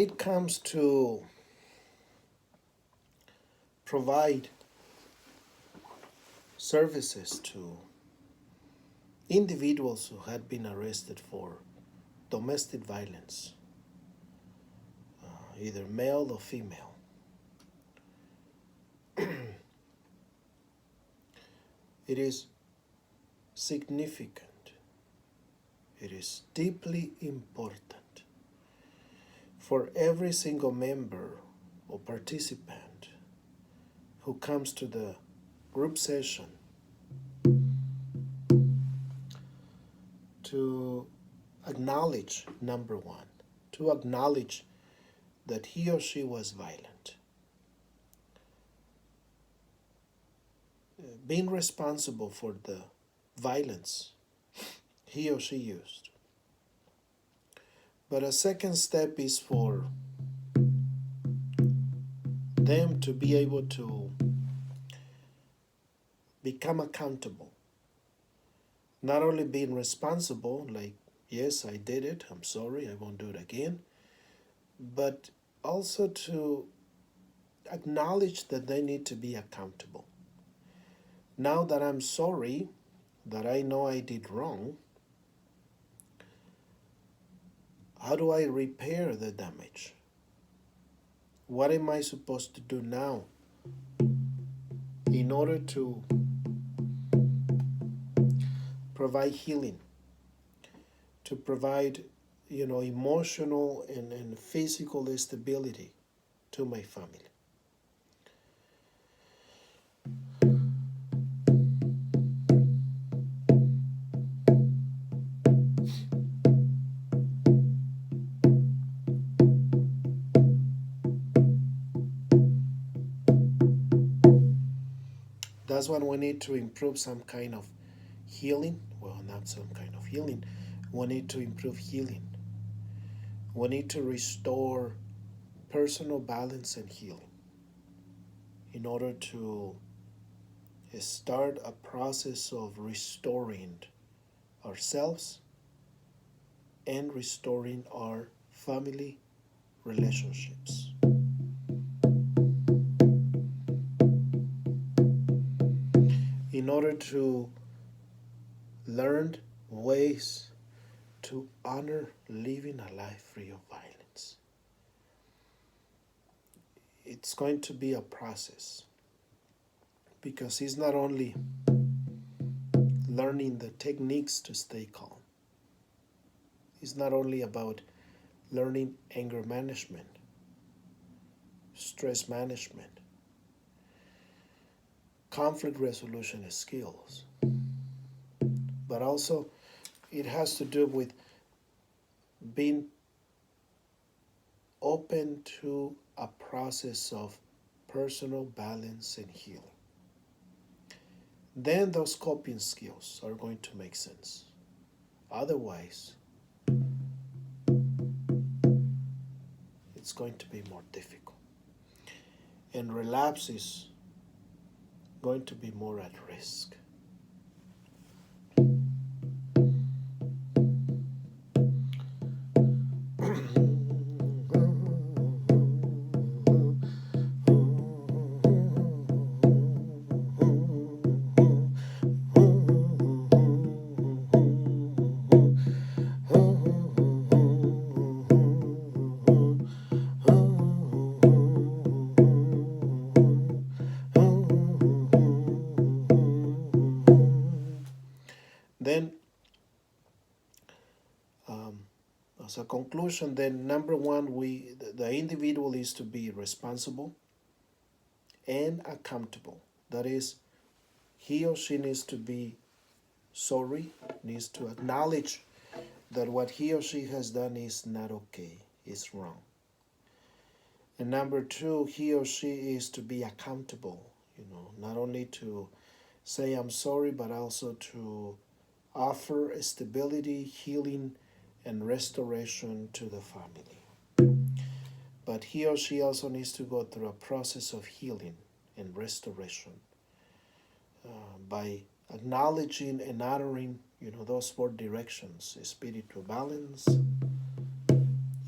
it comes to provide services to individuals who had been arrested for domestic violence, either male or female, it is significant, it is deeply important for every single member or participant who comes to the group session to acknowledge, number one, to acknowledge that he or she was violent. Being responsible for the violence he or she used. But a second step is for them to be able to become accountable. Not only being responsible, like, yes, I did it, I'm sorry, I won't do it again, but also to acknowledge that they need to be accountable. Now that I'm sorry, that I know I did wrong, how do I repair the damage? What am I supposed to do now in order to provide healing, to provide, emotional and physical stability to my family? That's when we need to improve some kind of healing. Well, not some kind of healing. We need to improve healing. We need to restore personal balance and healing in order to start a process of restoring ourselves and restoring our family relationships. In order to learn ways to honor living a life free of violence. It's going to be a process because it's not only learning the techniques to stay calm. It's not only about learning anger management, stress management, conflict resolution skills, but also it has to do with being open to a process of personal balance and healing. Then those coping skills are going to make sense. Otherwise, it's going to be more difficult. And relapse is going to be more at risk. Then, as a conclusion, then number one, the individual is to be responsible and accountable. That is, he or she needs to be sorry, needs to acknowledge that what he or she has done is not okay, is wrong. And number two, he or she is to be accountable, not only to say I'm sorry, but also to offer stability, healing, and restoration to the family. But he or she also needs to go through a process of healing and restoration by acknowledging and honoring, those four directions: spiritual balance,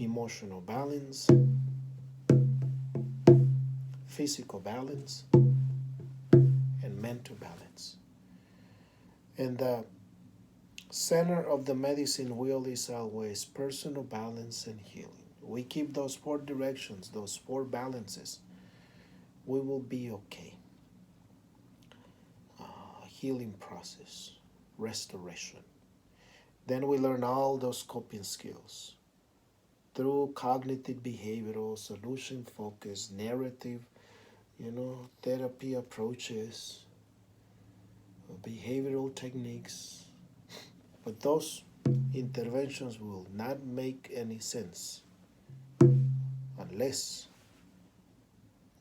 emotional emotional balance, physical balance, and mental balance. And the center of the medicine wheel is always personal balance and healing. We keep those four directions, those four balances, we will be okay. Healing process, restoration. Then we learn all those coping skills through cognitive behavioral, solution focused, narrative, therapy approaches, behavioral techniques. But those interventions will not make any sense unless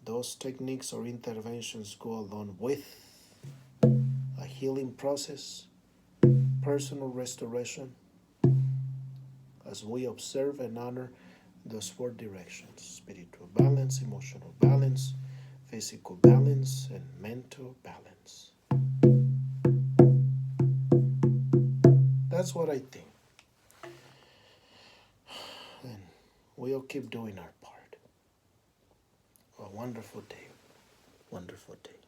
those techniques or interventions go along with a healing process, personal restoration, as we observe and honor those four directions: spiritual balance, emotional balance, physical balance, and mental balance. That's what I think. And we'll keep doing our part. A wonderful day. Wonderful day.